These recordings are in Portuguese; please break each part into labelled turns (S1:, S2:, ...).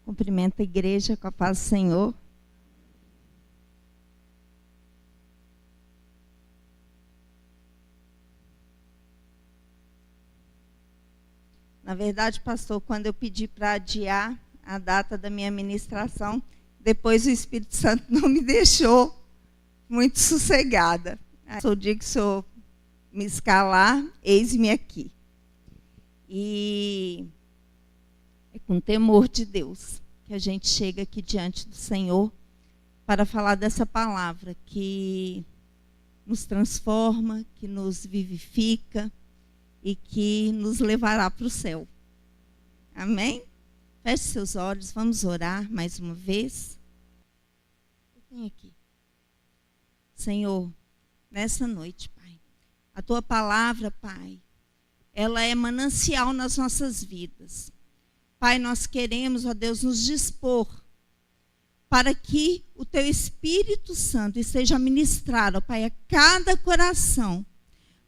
S1: Cumprimento a igreja com a paz do Senhor. Na verdade, pastor, quando eu pedi para adiar a data da minha ministração, depois o Espírito Santo não me deixou muito sossegada. O dia que o senhor me escalar, eis-me aqui. E é com temor de Deus que a gente chega aqui diante do Senhor para falar dessa palavra que nos transforma, que nos vivifica e que nos levará para o céu. Amém? Feche seus olhos, vamos orar mais uma vez. Eu tenho aqui. Senhor, nessa noite, Pai, a Tua palavra, Pai, ela é manancial nas nossas vidas. Pai, nós queremos, ó Deus, nos dispor para que o Teu Espírito Santo esteja ministrado, ó Pai, a cada coração.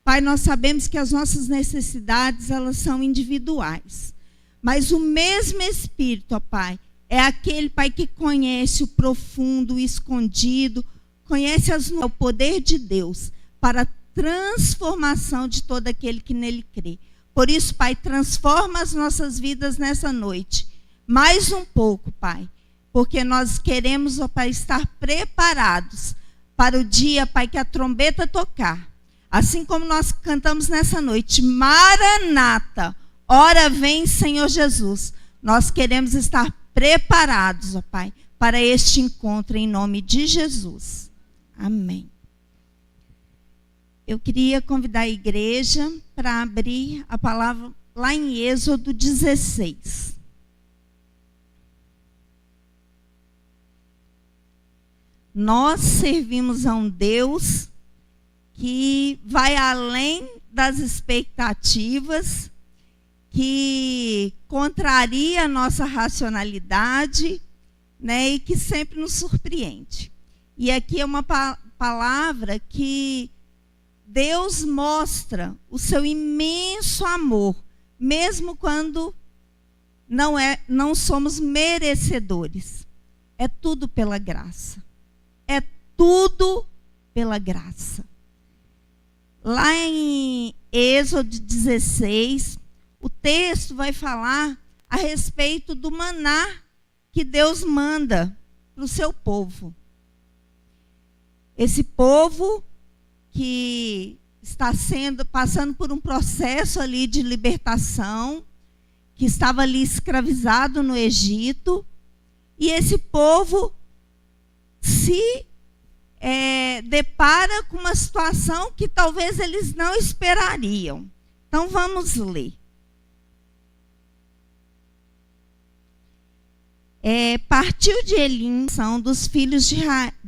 S1: Pai, nós sabemos que as nossas necessidades, elas são individuais. Mas o mesmo Espírito, ó Pai, é aquele, Pai, que conhece o profundo, o escondido, conhece o poder de Deus para a transformação de todo aquele que nele crê. Por isso, Pai, transforma as nossas vidas nessa noite. Mais um pouco, Pai, porque nós queremos, ó Pai, estar preparados para o dia, Pai, que a trombeta tocar. Assim como nós cantamos nessa noite, Maranata, ora vem, Senhor Jesus. Nós queremos estar preparados, ó Pai, para este encontro em nome de Jesus. Amém. Eu queria convidar a igreja para abrir a palavra lá em Êxodo 16. Nós servimos a um Deus que vai além das expectativas, que contraria a nossa racionalidade, né, e que sempre nos surpreende. E aqui é uma palavra que Deus mostra o seu imenso amor, mesmo quando não somos merecedores. É tudo pela graça. É tudo pela graça. Lá em Êxodo 16, o texto vai falar a respeito do maná que Deus manda para o seu povo. Esse povo que está passando por um processo ali de libertação, que estava ali escravizado no Egito, e esse povo se depara com uma situação que talvez eles não esperariam. Então vamos ler. Partiu de Elim, são dos filhos de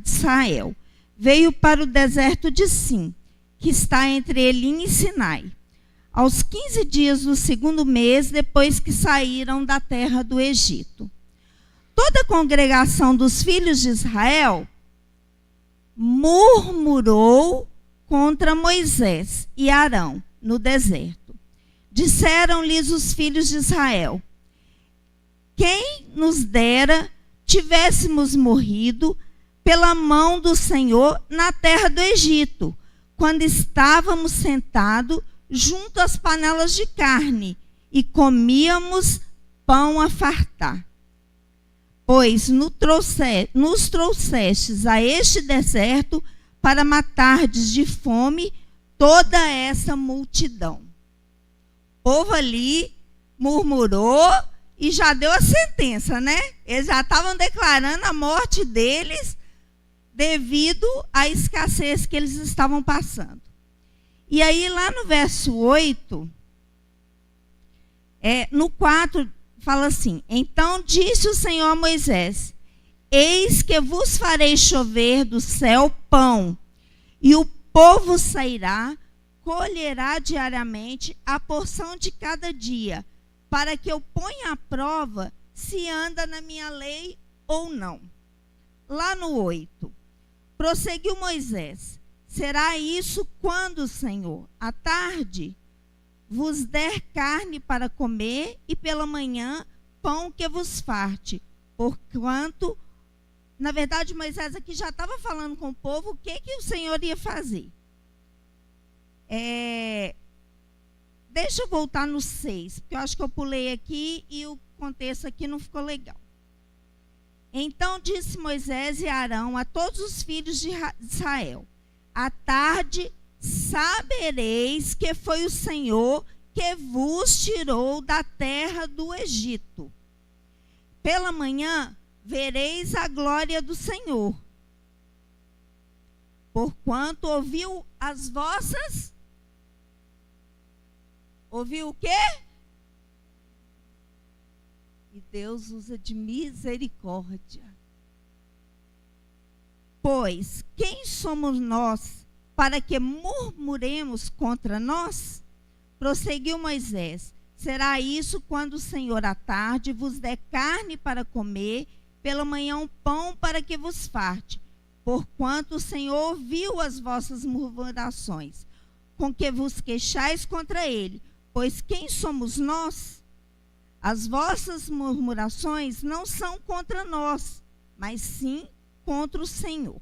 S1: Israel. Veio para o deserto de Sim, que está entre Elim e Sinai. Aos 15 dias do segundo mês, depois que saíram da terra do Egito. Toda a congregação dos filhos de Israel murmurou contra Moisés e Arão no deserto. Disseram-lhes os filhos de Israel: quem nos dera tivéssemos morrido pela mão do Senhor na terra do Egito, quando estávamos sentados junto às panelas de carne e comíamos pão a fartar. Pois nos trouxestes a este deserto para matardes de fome toda essa multidão. O povo ali murmurou e já deu a sentença, né? Eles já estavam declarando a morte deles devido à escassez que eles estavam passando. E aí lá no verso 8, no 4, fala assim: então disse o Senhor a Moisés: eis que vos farei chover do céu pão, e o povo sairá, colherá diariamente a porção de cada dia, para que eu ponha à prova se anda na minha lei ou não. Lá no 8, prosseguiu Moisés: será isso quando, Senhor, à tarde vos der carne para comer, e pela manhã pão que vos farte, Porquanto, na verdade, Moisés aqui já estava falando com o povo o que o Senhor ia fazer. Deixa eu voltar no 6, porque eu acho que eu pulei aqui e o contexto aqui não ficou legal. Então disse Moisés e Arão a todos os filhos de Israel: à tarde sabereis que foi o Senhor que vos tirou da terra do Egito. Pela manhã vereis a glória do Senhor, porquanto ouviu as vossas... Ouviu o quê? E Deus usa de misericórdia. Pois quem somos nós para que murmuremos contra nós? Prosseguiu Moisés: será isso quando o Senhor à tarde vos der carne para comer, pela manhã um pão para que vos farte, porquanto o Senhor ouviu as vossas murmurações, com que vos queixais contra ele. Pois quem somos nós? As vossas murmurações não são contra nós, mas sim contra o Senhor.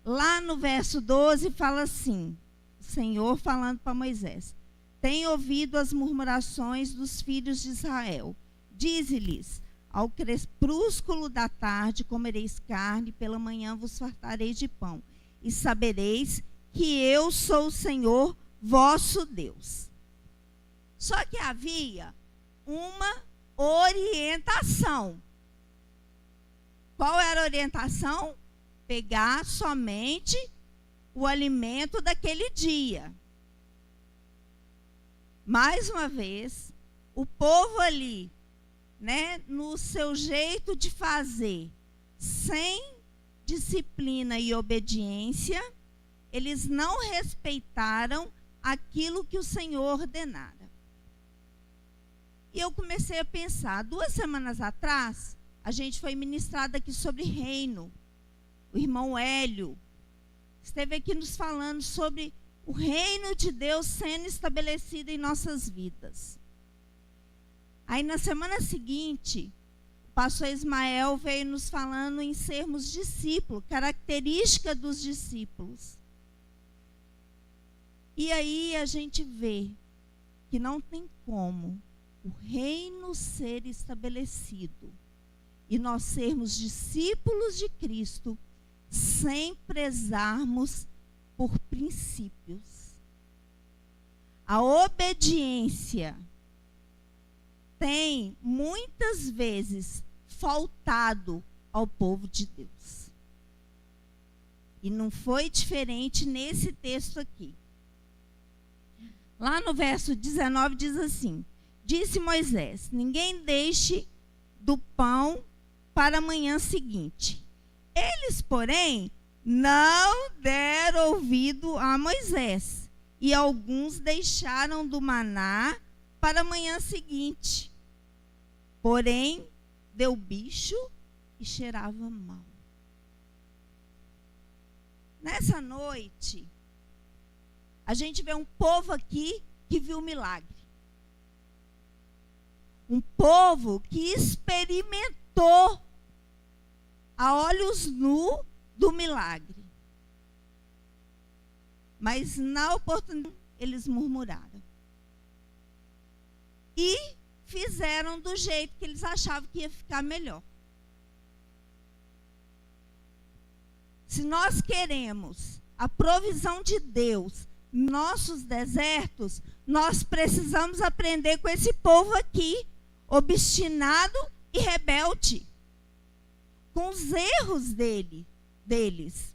S1: Lá no verso 12 fala assim, o Senhor falando para Moisés: tem ouvido as murmurações dos filhos de Israel. Dize-lhes: ao crepúsculo da tarde comereis carne, pela manhã vos fartareis de pão, e sabereis que eu sou o Senhor vosso Deus. Só que havia uma orientação. Qual era a orientação? Pegar somente o alimento daquele dia. Mais uma vez, o povo ali, no seu jeito de fazer, sem disciplina e obediência, eles não respeitaram aquilo que o Senhor ordenara. E eu comecei a pensar, 2 semanas atrás, a gente foi ministrado aqui sobre reino. O irmão Hélio esteve aqui nos falando sobre o reino de Deus sendo estabelecido em nossas vidas. Aí na semana seguinte, o pastor Ismael veio nos falando em sermos discípulos, característica dos discípulos. E aí a gente vê que não tem como o reino ser estabelecido e nós sermos discípulos de Cristo sem prezarmos por princípios. A obediência tem muitas vezes faltado ao povo de Deus. E não foi diferente nesse texto aqui. Lá no verso 19 diz assim: disse Moisés: ninguém deixe do pão para a manhã seguinte. Eles, porém, não deram ouvido a Moisés, e alguns deixaram do maná para a manhã seguinte. Porém, deu bicho e cheirava mal. Nessa noite, a gente vê um povo aqui que viu o milagre. Um povo que experimentou a olhos nus do milagre. Mas na oportunidade, eles murmuraram. E fizeram do jeito que eles achavam que ia ficar melhor. Se nós queremos a provisão de Deus nos nossos desertos, nós precisamos aprender com esse povo aqui, obstinado e rebelde, com os erros deles.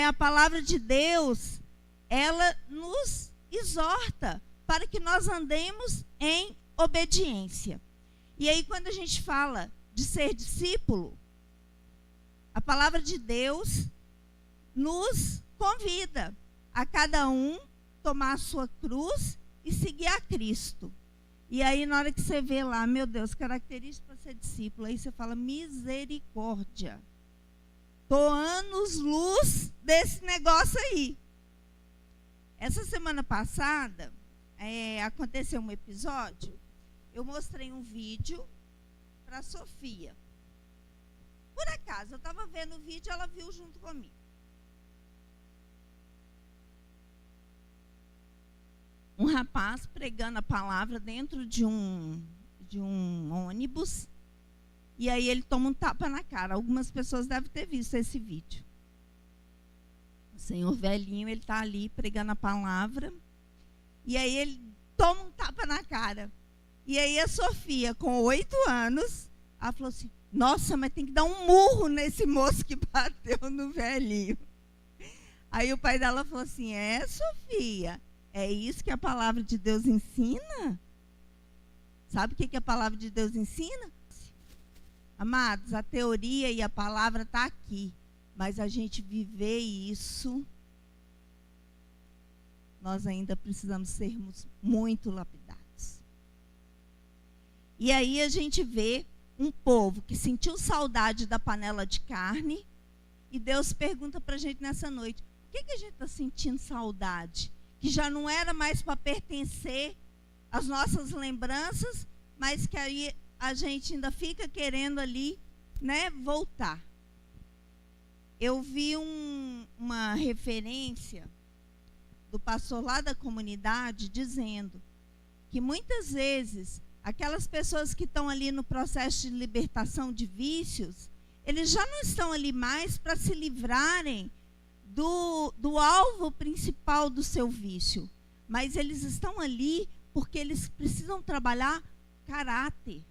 S1: A palavra de Deus, ela nos exorta para que nós andemos em obediência. E aí, quando a gente fala de ser discípulo, a palavra de Deus nos convida a cada um tomar a sua cruz e seguir a Cristo. E aí, na hora que você vê lá, meu Deus, característica para ser discípulo, aí você fala: misericórdia. Estou anos-luz desse negócio aí. Essa semana passada, aconteceu um episódio. Eu mostrei um vídeo para era a Sofia. Por acaso, eu estava vendo o vídeo, ela viu junto comigo. Um rapaz pregando a palavra dentro de um ônibus, e aí ele toma um tapa na cara. Algumas pessoas devem ter visto esse vídeo. O senhor velhinho, ele está ali pregando a palavra, e aí ele toma um tapa na cara. E aí a Sofia, com 8 anos, ela falou assim: nossa, mas tem que dar um murro nesse moço que bateu no velhinho. Aí o pai dela falou assim: Sofia, é isso que a palavra de Deus ensina? Sabe o que a palavra de Deus ensina? Amados, a teoria e a palavra está aqui, mas a gente viver isso, nós ainda precisamos sermos muito lapidados. E aí a gente vê um povo que sentiu saudade da panela de carne, e Deus pergunta para a gente nessa noite: o que a gente está sentindo saudade? Que já não era mais para pertencer às nossas lembranças, mas que aí a gente ainda fica querendo ali, né, voltar. Eu vi uma referência do pastor lá da comunidade dizendo que muitas vezes aquelas pessoas que estão ali no processo de libertação de vícios, eles já não estão ali mais para se livrarem do alvo principal do seu vício, mas eles estão ali porque eles precisam trabalhar caráter.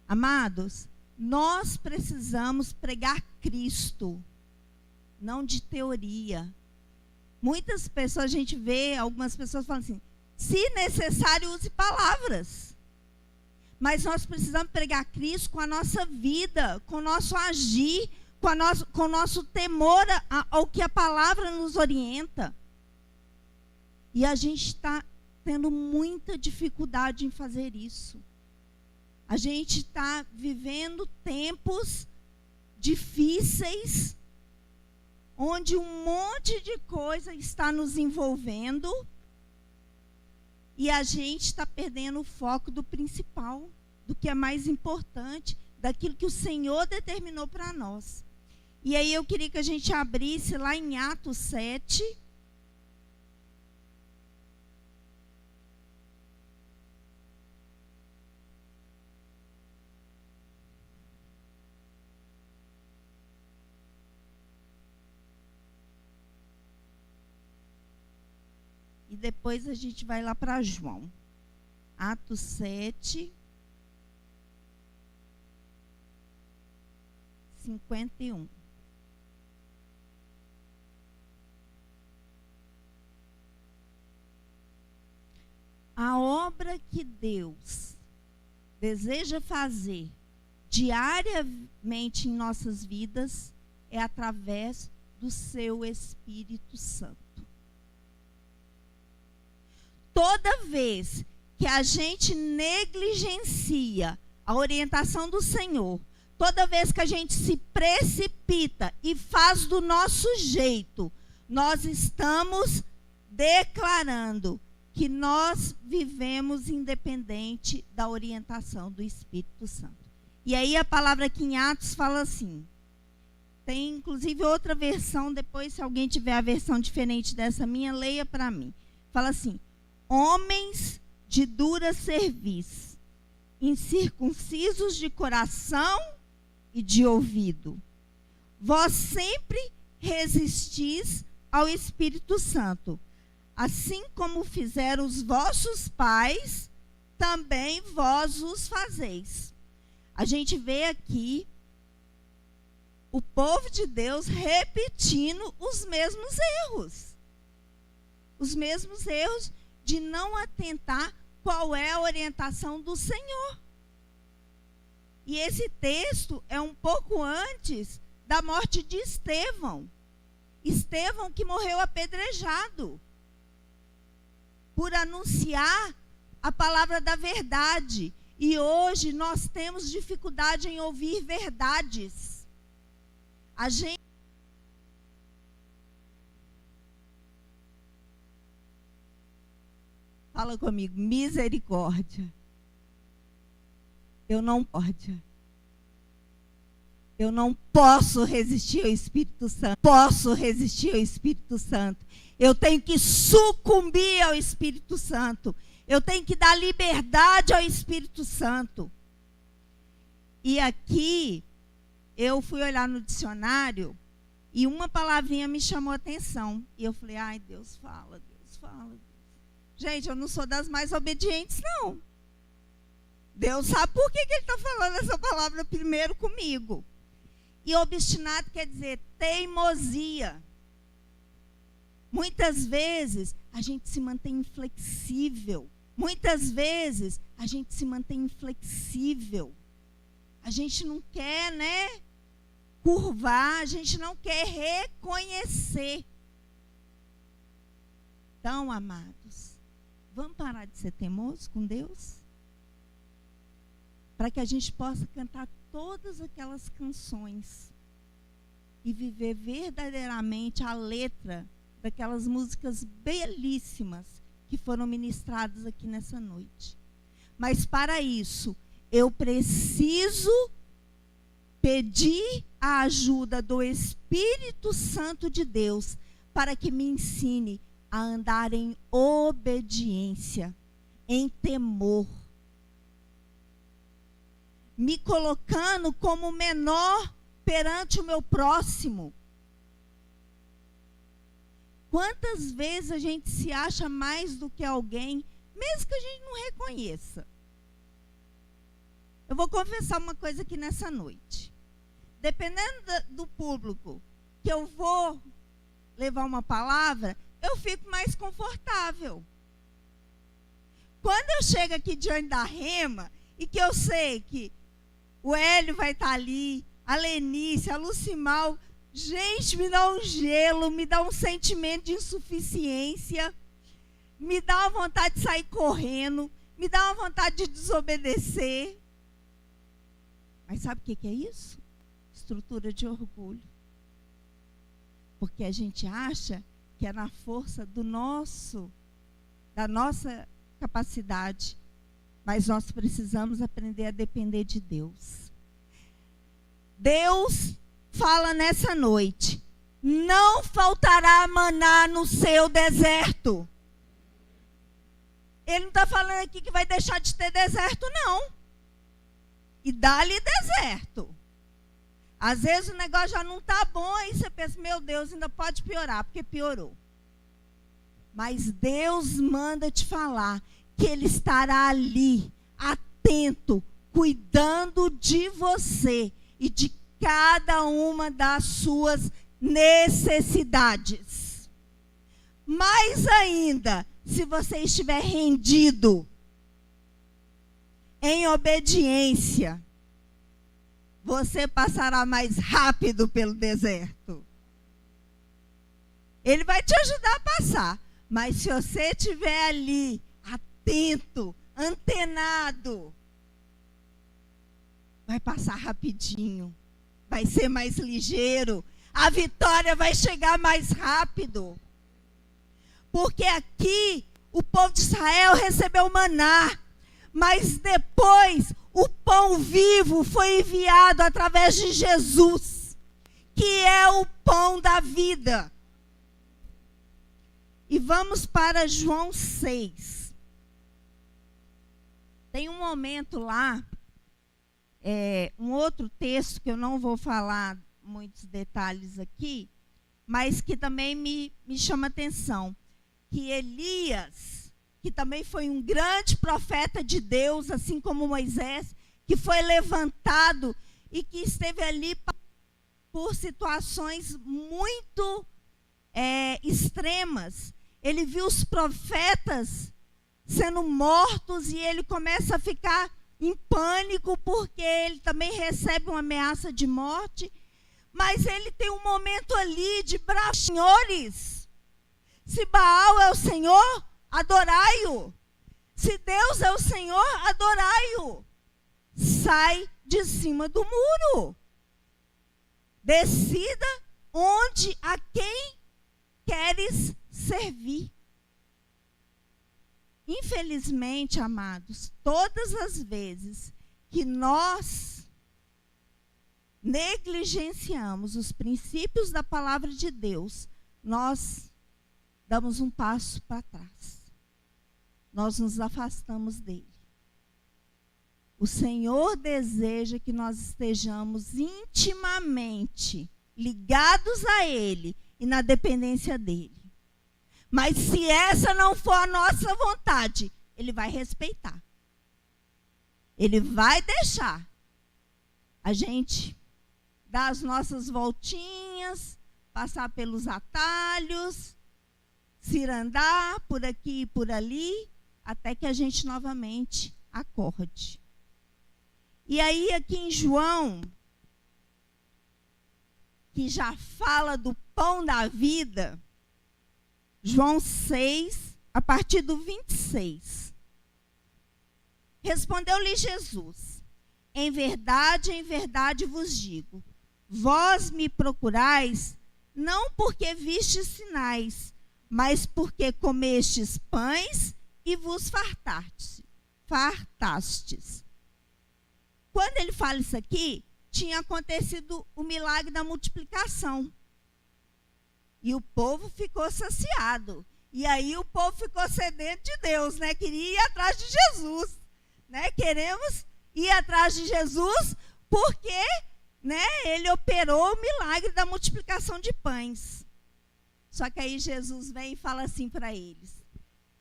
S1: Amados, nós precisamos pregar Cristo, não de teoria. Muitas pessoas, a gente vê, algumas pessoas falam assim: se necessário, use palavras. Mas nós precisamos pregar Cristo com a nossa vida, com o nosso agir, com o nosso temor ao que a palavra nos orienta. E a gente está tendo muita dificuldade em fazer isso. A gente está vivendo tempos difíceis, onde um monte de coisa está nos envolvendo, e a gente está perdendo o foco do principal, do que é mais importante, daquilo que o Senhor determinou para nós. E aí eu queria que a gente abrisse lá em Atos 7. E depois a gente vai lá para João. Atos 7, 51. A obra que Deus deseja fazer diariamente em nossas vidas é através do seu Espírito Santo. Toda vez que a gente negligencia a orientação do Senhor, toda vez que a gente se precipita e faz do nosso jeito, nós estamos declarando que nós vivemos independente da orientação do Espírito Santo. E aí a palavra aqui em Atos fala assim, tem inclusive outra versão, depois se alguém tiver a versão diferente dessa minha, leia para mim. Fala assim: homens de dura cerviz, incircuncisos de coração e de ouvido, vós sempre resistis ao Espírito Santo, assim como fizeram os vossos pais, também vós os fazeis. A gente vê aqui o povo de Deus repetindo os mesmos erros. Os mesmos erros de não atentar qual é a orientação do Senhor. E esse texto é um pouco antes da morte de Estevão. Estevão que morreu apedrejado por anunciar a palavra da verdade. E hoje nós temos dificuldade em ouvir verdades. A gente fala comigo, misericórdia. Eu não posso resistir ao Espírito Santo. Eu tenho que sucumbir ao Espírito Santo. Eu tenho que dar liberdade ao Espírito Santo. E aqui, eu fui olhar no dicionário e uma palavrinha me chamou a atenção. E eu falei, ai, Deus fala, Deus fala. Gente, eu não sou das mais obedientes, não. Deus sabe por que ele está falando essa palavra primeiro comigo. E obstinado quer dizer teimosia. Muitas vezes a gente se mantém inflexível. A gente não quer, curvar, a gente não quer reconhecer. Então, amados, vamos parar de ser teimosos com Deus? Para que a gente possa cantar todas aquelas canções e viver verdadeiramente a letra daquelas músicas belíssimas que foram ministradas aqui nessa noite. Mas para isso, eu preciso pedir a ajuda do Espírito Santo de Deus para que me ensine a andar em obediência, em temor, me colocando como menor perante o meu próximo. Quantas vezes a gente se acha mais do que alguém, mesmo que a gente não reconheça? Eu vou confessar uma coisa aqui nessa noite. Dependendo do público que eu vou levar uma palavra, eu fico mais confortável. Quando eu chego aqui diante da Rema, e que eu sei que o Hélio vai estar ali, a Lenice, a Lucimal, gente, me dá um gelo, me dá um sentimento de insuficiência, me dá uma vontade de sair correndo, me dá uma vontade de desobedecer. Mas sabe o que é isso? Estrutura de orgulho. Porque a gente acha que é na força da nossa capacidade, mas nós precisamos aprender a depender de Deus. Deus fala nessa noite: não faltará maná no seu deserto. Ele não está falando aqui que vai deixar de ter deserto, não. E dá-lhe deserto. Às vezes o negócio já não está bom, aí você pensa, meu Deus, ainda pode piorar, porque piorou. Mas Deus manda te falar que Ele estará ali, atento, cuidando de você e de cada uma das suas necessidades. Mais ainda, se você estiver rendido, em obediência, você passará mais rápido pelo deserto. Ele vai te ajudar a passar, mas se você estiver ali, atento, antenado, vai passar rapidinho, vai ser mais ligeiro, a vitória vai chegar mais rápido. Porque aqui o povo de Israel recebeu maná, mas depois o pão vivo foi enviado através de Jesus, que é o pão da vida. E vamos para João 6. Tem um momento lá, um outro texto que eu não vou falar muitos detalhes aqui, mas que também me chama atenção, que Elias, que também foi um grande profeta de Deus, assim como Moisés, que foi levantado e que esteve ali por situações muito extremas. Ele viu os profetas sendo mortos e ele começa a ficar em pânico porque ele também recebe uma ameaça de morte. Mas ele tem um momento ali de bravos senhores. Se Baal é o Senhor, adorai-o. Se Deus é o Senhor, adorai-o. Sai de cima do muro. Decida onde, a quem queres servir. Infelizmente, amados, todas as vezes que nós negligenciamos os princípios da palavra de Deus, nós damos um passo para trás. Nós nos afastamos dele. O Senhor deseja que nós estejamos intimamente ligados a ele e na dependência dele. Mas se essa não for a nossa vontade, ele vai respeitar. Ele vai deixar a gente dar as nossas voltinhas, passar pelos atalhos, cirandar por aqui e por ali, até que a gente novamente acorde. E aí aqui em João, que já fala do pão da vida, João 6, a partir do 26. Respondeu-lhe Jesus: em verdade vos digo, vós me procurais, não porque vistes sinais, mas porque comestes pães e vos fartastes. Quando ele fala isso aqui, tinha acontecido o milagre da multiplicação. E o povo ficou saciado. E aí o povo ficou sedento de Deus, né? Queria ir atrás de Jesus, né? Queremos ir atrás de Jesus porque, né, ele operou o milagre da multiplicação de pães. Só que aí Jesus vem e fala assim para eles: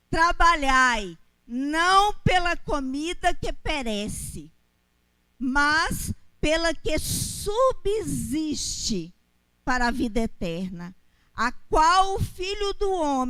S1: trabalhai não pela comida que perece, mas pela que subsiste para a vida eterna, a qual o Filho do Homem